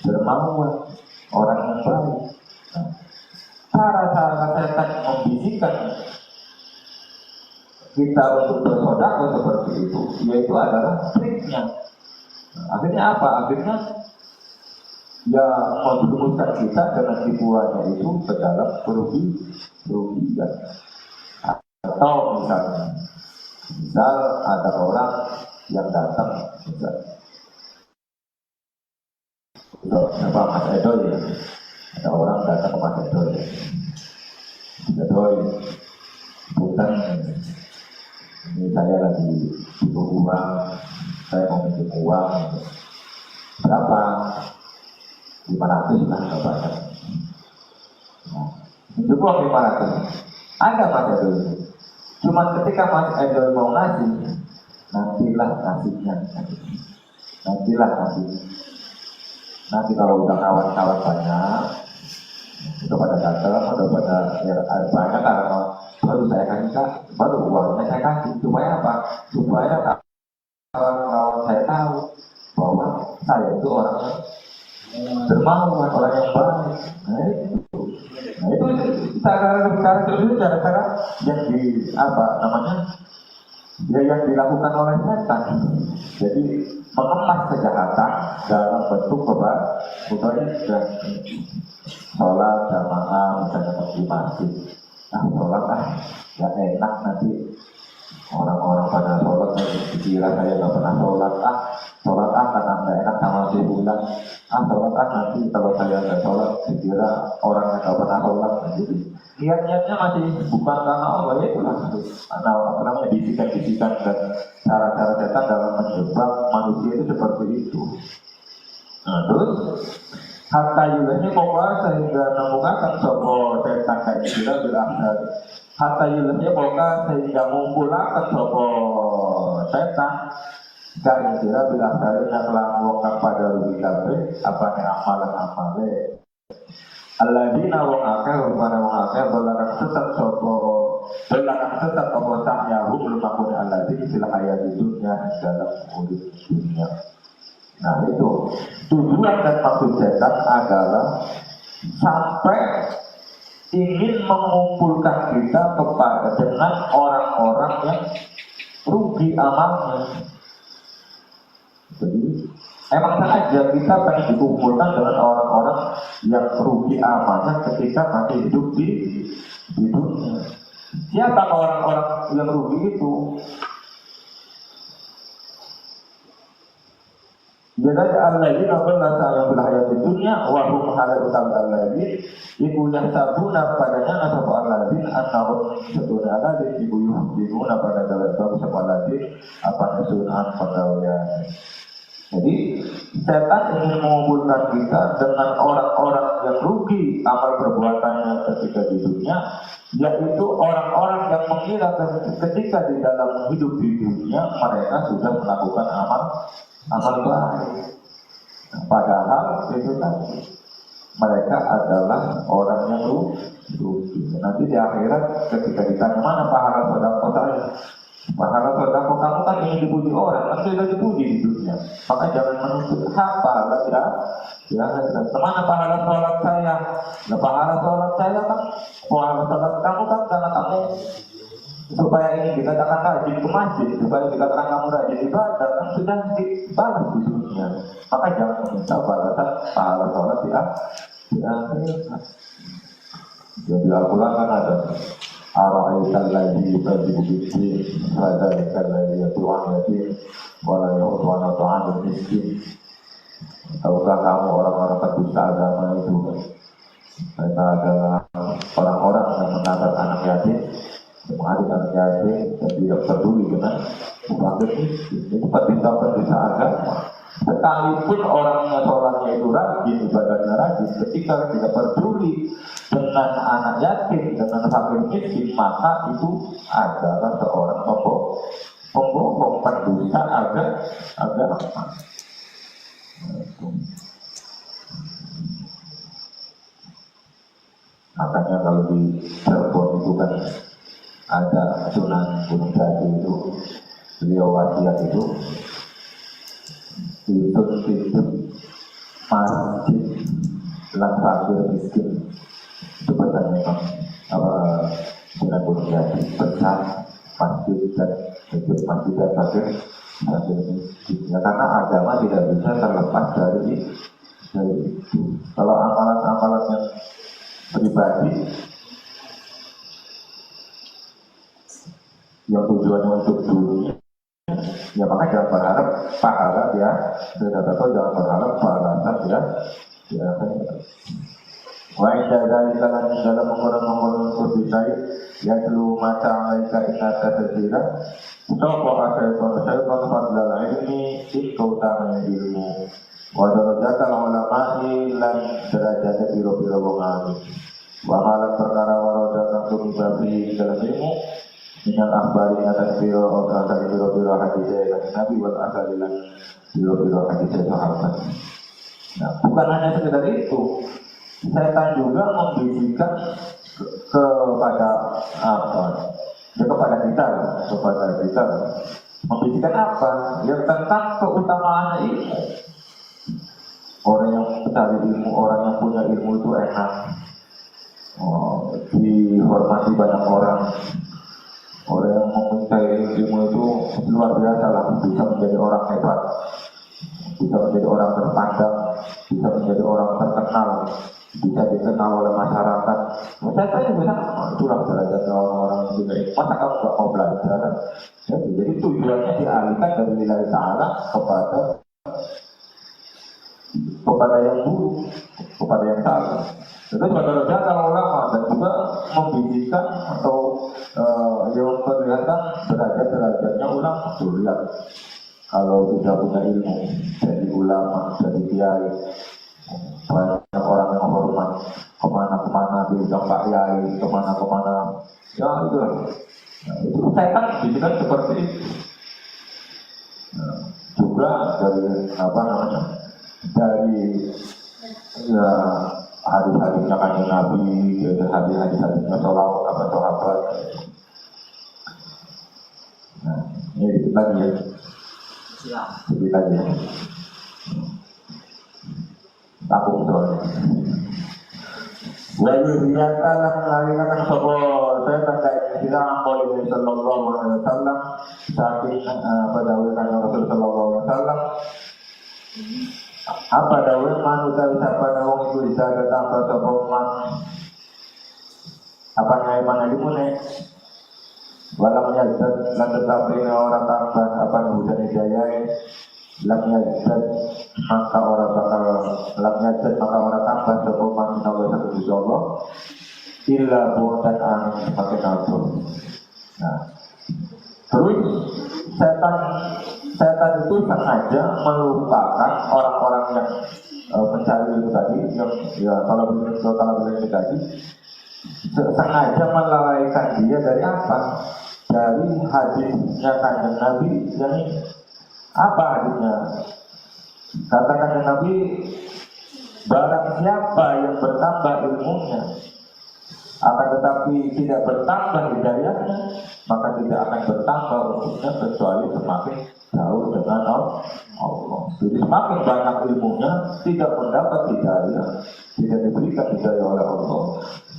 dermawan, orang yang baik. Cara-cara setan membisikkan kita untuk bersedekah seperti itu, yaitu adalah triknya. Akhirnya apa? Akhirnya ya menjerumuskan kita dengan tipuannya itu ke dalam kerugian. Atau misal ada orang yang datang, Mas Edo ya, ada orang datang ke Mas Edo ya, bukan ini saya lagi butuh uang, saya mau minjem uang, berapa? 500 lah kepada. Nah, itu uang 500. Ada Mas Edo itu. Cuma ketika Mas Edo mau ngasih, nantilah kasihnya. Nanti kalau udah kawan-kawan banyak, udah pada datang, udah pada ya, banyak karena baru saya kasih baru uangnya saya kasih supaya apa? Supaya kawan-kawan saya tahu bahwa saya itu orang dermawan, orang yang baik. Nah itu cara terus cara yang di apa namanya ya yang dilakukan oleh setan. Jadi mengemas kejahatan dalam bentuk kebaikan dan sholat jamaah misalnya di masjid. Nah sholat ya enak nanti orang-orang pada sholat dikira saya nggak pernah sholat sholat karena nggak enak sama si bulan sholat nanti kalau saya nggak sholat dikira orang yang nggak pernah sholat jadi niatnya masih bukan karena Allah ya itulah apa namanya bisikan-bisikan dan cara-cara setan dalam menjebak manusia itu seperti itu. Nah terus hatta yulahnya pokoknya sehingga nemukan sopo setan kayak gila bilang hatta yulahnya pokoknya sehingga mengumpulkan sopo setan kayak gila bilang dari yang langwongkan pada rugi kabe apa nih amalan-amalnya Alladzina wong akeh rupane wong akeh belakan sesat sopo belakan sesat apa sahyahu belum akun alladzina fil hayati dunya dalam urip dunia. Nah itu tujuan dan maksud setan adalah sampai ingin mengumpulkan kita kepada dengan orang-orang yang rugi amalnya. Jadi emang sengaja kita pengen dikumpulkan dengan orang-orang yang rugi amalnya ketika masih hidup di dunia. Siapa orang-orang yang rugi itu? Jadi alladzina dhalla sa'yuhum fil hayatid dunya wa hum 'ala al-ghaibi iku yahsabuna padanya nasab alladzina annahum seduna alladzina iku yuhibuna pada dalam sapa alladzina apa nasuhan pegawaian. Jadi setan ingin mengumpulkan kita dengan orang-orang yang rugi amal perbuatannya ketika di dunia, yaitu orang-orang yang mengira ketika di dalam hidup di dunia mereka sudah melakukan amal baik. Padahal itu kan mereka adalah orang yang rugi. Nanti di akhirat ketika ditanya mana pahala sedekah saya, pahala sedekah kamu kan ingin dipuji orang, kan sudah dipuji di dunia. Maka jangan menuntut pahala ya mana pahala sholat saya? Nah pahala sholat saya kan, pahala sholat kamu kan karena kamu supaya ini dikatakan rajin ke masjid, supaya dikatakan kamu rajin ibadah, kan sudah dibalas di dunia. Maka jangan meminta balasan pahala sholat di akhirat. Jadi Al-Quran kan ada Ara'aital ladzi yukadzibu bid-din fadzalika alladzi yad'u yatim wa la yahuddu 'ala ta'amil miskin. Tahukah kamu orang-orang pendusta agama itu? Mereka adalah orang-orang yang menatap anak yatim, mengadil anak yatim dan tidak peduli dengan fakir miskin. Itu pendusta agama. Sekalipun orangnya sholatnya itu rajin, ibadahnya rajin, ketika tidak peduli dengan anak yatim, dengan fakir miskin, maka itu adalah seorang pembohong, pendusta agama. Makanya kalau di Cirebon itu kan ada Sunan Gunung Jati itu, beliau wasiat itu titip masjid lang fakir miskin itu pesannya apa Sunan Gunung Jati, pesan masjid dan fakir miskin ya, karena agama tidak bisa terlepas dari itu. Kalau amalan-amalan yang pribadi yang tujuannya untuk dunia ya maka jangan berharap pahala ya, jangan berharap balasan ya wa inda dzalika lan dalam mengurang berbisai ya dulu mata mereka ingat tertira sapa syaitan fadlal ilmi keutamaan ilmu wa darajatal ulama'i lan derajat biro-biro wong alim wa malan perkara waroda kang tumibabi dalam ilmu minal akhbari atas biro hadis Nabi wal asalilan biro hadis sahabat. Nah, bukan hanya sekedar itu, setan juga membisikkan kepada apa? Ya kepada kita, membisikkan apa? Yang tentang keutamaannya ilmu. Orang yang mencari ilmu, orang yang punya ilmu itu enak. Oh, dihormati banyak orang. Orang yang mencari ilmu itu luar biasa lah, bisa menjadi orang hebat, bisa menjadi orang terpandang, bisa menjadi orang terkenal, bisa dikenal oleh masyarakat. Saya juga sama, itulah derajatnya orang-orang yang punya ilmu. Masa kamu gak mau belajar? Jadi tujuannya dialihkan dari nilai ta'ala kepada yang buruk, kepada yang salah. Itu saudara-saudara kalau ulama dan juga membimbingkan atau yang memperlihatkan derajat-derajatnya ulama. Tuh lihat, kalau sudah punya ilmu, jadi ulama, jadi kiai, banyak orang yang hormat, kemana-kemana diundang Pak Kiai, kemana-kemana, ya itu lah. Itu setan bimbingkan seperti itu. Juga dari apa namanya? Dari ya hadis-hadisnya kanjeng Nabi, dari hadis-hadisnya sahabat. Nah, ini dikit lagi ya. Dikit lagi ya. Takut soalnya. Lalu dinyatakan mengalihkan sebuah saya terkait istilah Nabi Sallallahu Alaihi Wasallam saking pada wilayah Rasul Sallallahu Alaihi Wasallam. Apa dawuh manusia siapa dawuh itu bisa datang ke sebuah apa yang mana dimulai walau yazad lan tetapi orang tambah apa hujan hidayah lam yazad maka orang bakal lam yazad maka orang tambah sebuah Allah satu Allah illa buatan angin semakin nafsu. Nah terus setan itu sengaja melupakan orang-orang yang mencari itu tadi, yang ya kalau begini tadi, sengaja melalaikan dia dari apa? Dari hadisnya kanjeng Nabi yang ini. Apa hadisnya? Kata kanjeng Nabi, barang siapa yang bertambah ilmunya, akan tetapi tidak bertambah hidayahnya, maka tidak akan bertambah untuknya kecuali semakin jauh dengan Allah. Jadi semakin banyak ilmunya, tidak mendapat hidayah, tidak diberikan hidayah oleh Allah.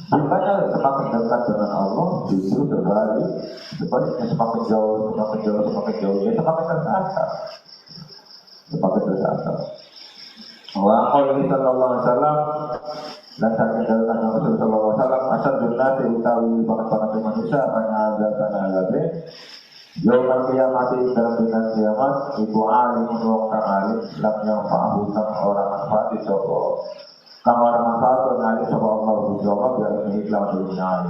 Bukannya semakin dekat dengan Allah, justru sebaliknya semakin jauh, dia semakin tersasar. Wa qala sallallahu alaihi wasallam dan saking dalilkan Rasul sallallahu alaihi wasallam asal dunnati utawi banget manusia karena azabe yaumul kiamat dalam dinan kiamat ibu alim wong kang alim lam yang fa'ahu kang ora manfaat sapa kang ora manfaat ngali sapa Allah jawab biar ikhlas dunia.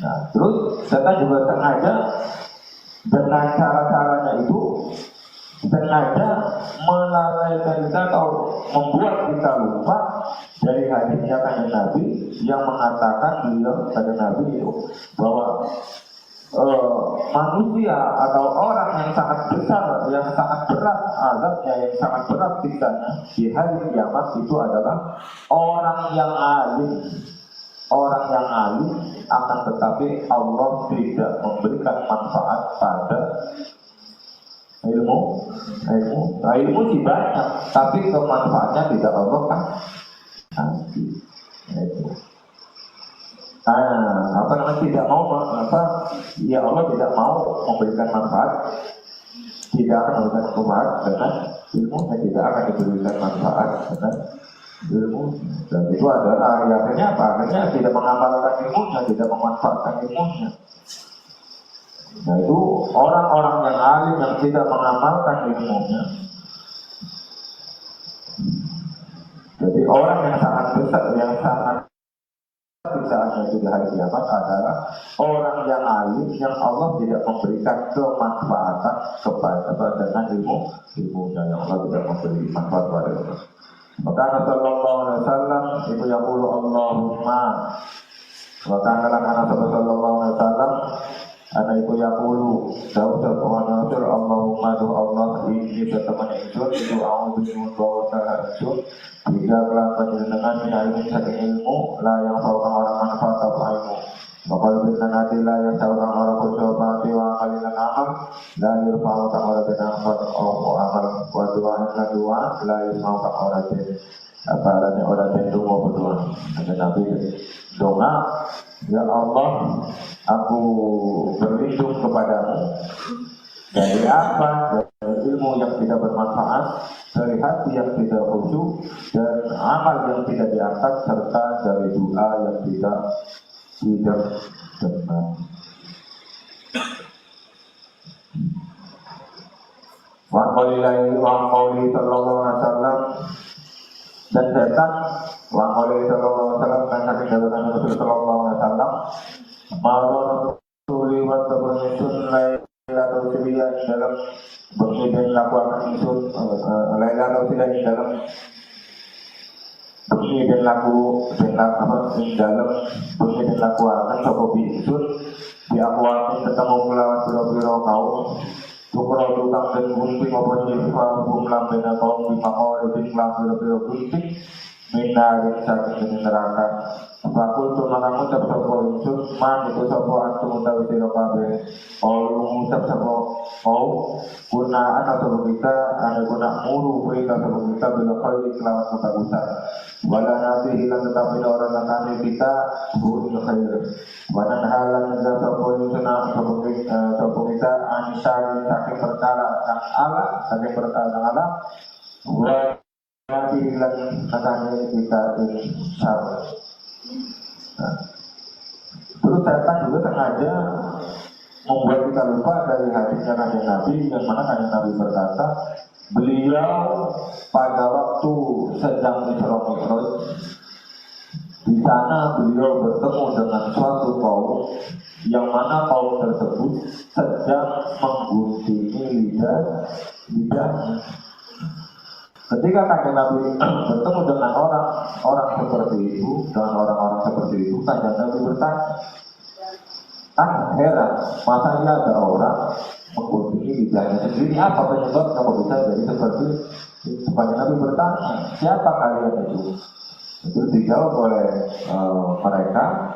Nah terus setan juga sengaja dengan cara-caranya itu sengaja melalaikan kita atau membuat kita lupa dari hadisnya kanjeng Nabi yang mengatakan beliau kanjeng Nabi itu bahwa manusia atau orang yang sangat besar, yang sangat berat azabnya, yang sangat berat siksanya di hari kiamat itu adalah orang yang alim. Orang yang alim akan tetapi Allah tidak memberikan manfaat pada ilmu sih banyak, tapi kemanfaatnya tidak Allah kan kasih. Apa namanya tidak mau ya Allah tidak mau memberikan manfaat, tidak akan memberikan manfaat dengan ilmu, dan tidak akan diberikan manfaat dengan ilmu, dan itu adalah akhirnya apa? Akhirnya tidak mengamalkan ilmunya, tidak memanfaatkan ilmunya. Nah itu orang-orang yang alim yang tidak mengamalkan ilmunya. Jadi orang yang sangat besar, yang sangat siksaannya itu di hari kiamat adalah orang yang alim yang Allah tidak memberikan kemanfaatan kepada dengan ilmunya, yang Allah tidak memberi manfaat pada Allah. Maka Rasulullah SAW itu yaqulu Allahumma. Maka Rasulullah SAW Ana iku yaqulu dawu sapana tur Allahumma tu Allah ini tetemen ingsun itu a'udzu bika wa ta'ala jika kelan panjenengan minalimi saking ilmu la yang saukan orang manfaat apa ilmu bakal bina nanti la yang saukan orang bersobat wa kalian amal la yurfa'u kang orang benampat amal wa du'an la du'an la yurfa'u kang orang ben aparatnya orang ben dungo berdoa ada Nabi doa ya Allah aku berlindung kepadamu dari apa? Dari ilmu yang tidak bermanfaat, dari hati yang tidak khusyuk, dan amal yang tidak diangkat, serta dari doa yang tidak benar. Wa qalilahi wa qawli sallallahu alaihi wasallam dan setan wa qawli sallallahu alaihi wasallam dan hati dalam Rasul sallallahu alaihi wasallam maror tuli wa tabayyun atau sedia dalam bukti dan laku akan insun lain atau tidak di dalam bukti dan laku dalam bukti dan laku akan sokobi insun di akwatin ketemu melawan biro-biro kaum tukar tukang dan gunting maupun jiwa hukum lambena kaum di makau dan kelam biro-biro gunting minarin sakit neraka Fakul tu maka ngucap sopo insun man itu sopo antum utawi sira kabeh kalau ngucap sopo mau gunaan atau kita ada guna muru berita sopo kita bila kau kelawan kebagusan wala nanti hilang tetapi orang nakani kita buri khair wanan halan negara sopo insun sopo kita anisari sakit perkara yang ala sakit perkara yang ala nanti hilang nakani kita insya Nah, terus setan juga sengaja membuat kita lupa dari hadisnya Nabi yang mana Nabi berkata beliau pada waktu sedang Isra Mi'raj di sana beliau bertemu dengan suatu kaum yang mana kaum tersebut sedang mengguntingi lidahnya. Ketika kanjeng Nabi bertemu dengan orang seperti itu, dengan orang-orang seperti itu, kanjeng Nabi bertanya, heran, masa ada orang mengguntingi lidahnya sendiri, apa penyebabnya kok bisa jadi seperti itu? Kanjeng Nabi bertanya, siapa kalian itu? Itu dijawab oleh mereka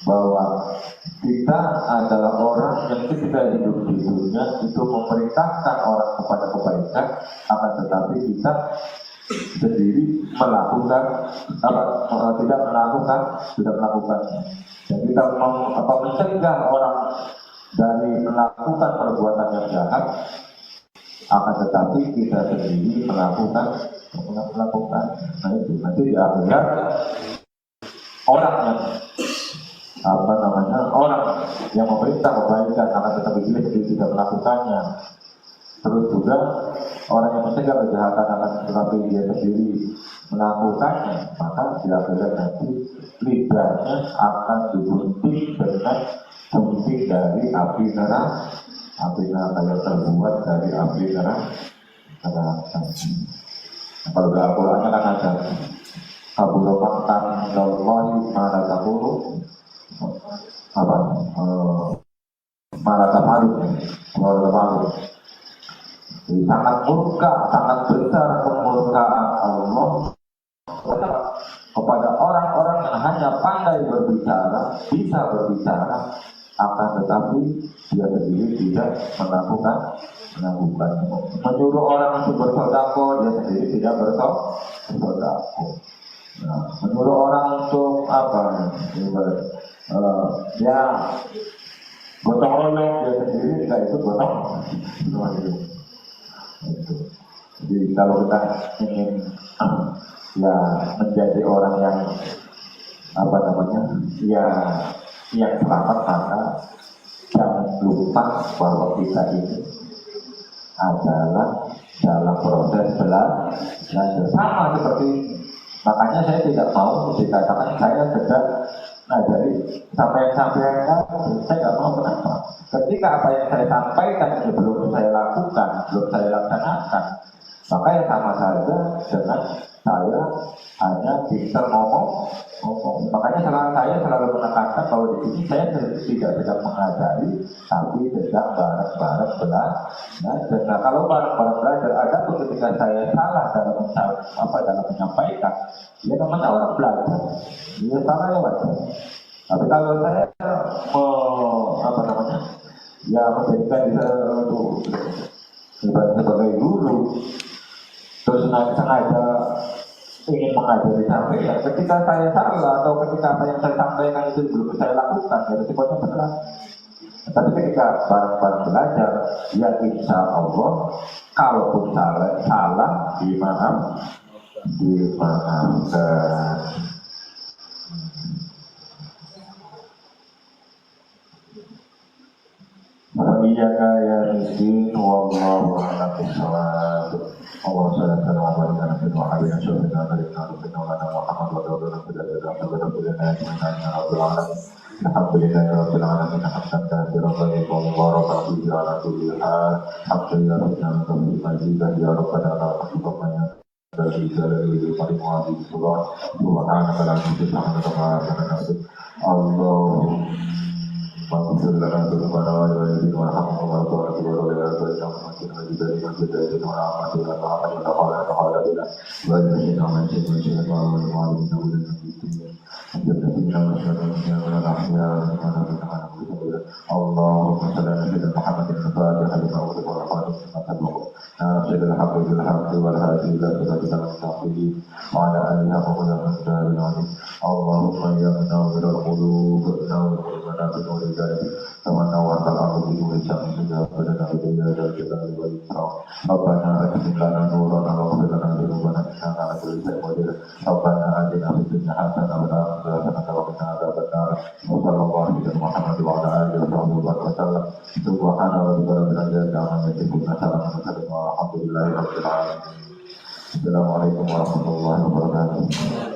bahwa kita adalah orang yang ketika hidup di dunia itu memerintahkan orang kepada kebaikan, akan tetapi kita sendiri melakukan tidak melakukannya. Dan kita mencegah orang dari melakukan perbuatan yang jahat, akan tetapi kita sendiri melakukan. Nah itu nanti di akhirat orang yang memerintah kebaikan akan tetapi dia sendiri tidak melakukannya. Terus juga orang yang mencegah kejahatan akan tetapi dia sendiri melakukannya, maka di akhirat nanti lidahnya akan digunting dengan gunting dari api neraka yang terbuat dari api neraka. Kalau di Al-Quran kan ada kabul maktan dallahi mana kabulu malah malu sangat murka, sangat besar kemurkaan Allah kepada orang-orang yang hanya pandai berbicara, bisa berbicara, akan tetapi dia sendiri tidak melakukan. Menyuruh orang untuk bersedekah, dia sendiri tidak bersedekah. Nah, menyuruh orang untuk apa? Ya gotong royong, dia sendiri tidak ikut gotong royong. Jadi kalau kita ingin ya menjadi orang yang yang selamat, maka jangan lupa bahwa kita ini adalah dalam proses belajar sama seperti ini. Makanya saya tidak mau dikatakan saya sedang jadi sampai-sampai saya tidak mau. Kenapa? Ketika apa yang saya sampaikan itu belum saya lakukan, belum saya laksanakan, maka ya sama saja dengan Saya hanya pintar ngomong. Makanya saya selalu menekankan bahwa di sini saya tidak sedang mengajari, tapi sedang bareng-bareng belajar. Nah, kalau bareng-bareng belajar, ada tuh ketika saya salah dalam menyampaikan, ya namanya orang belajar, ya salah ya wajar. Tapi kalau saya ya menjadikan dia untuk sebagai guru, terus sengaja ingin mengajari sampai ya ketika saya salah atau ketika apa yang saya sampaikan itu belum saya lakukan, ya resikonya berat. Tapi ketika bareng-bareng belajar, ya insya Allah kalaupun salah dimaafkan. Iyaka ya miskin wallahu a'lam bishawab. Allah sallallahu alaihi wa sallam wa ala alihi wa sahbihi Muhammad wa ala alihi wa alhamdulillahi rabbil alamin hamdan katsiran tayyiban mubarakan fihi ala kulli hal hamdan ya rabbil alamin ya rabbana alhamdulillah dari jalali paling wajib subhanaka la ilaha illa anta Allah Maksud dalam kehidupan awal dari diri warahmatullahi wabarakatuh warahmatullahi wabarakatuh masjid dari masjid dari warahmatullahi wabarakatuh warahmatullahi Rabbana atina nuran wa qina adzaban Rabbana atina fid dunya hasanah wa fil akhirati hasanah wa qina adzabannar sallallahu alaihi Muhammad wa ala alihi wa sallam subhana rabbika rabbil izzati amma yasifun wa salamun alhamdulillahi rabbil alamin. Assalamualaikum warahmatullahi wabarakatuh.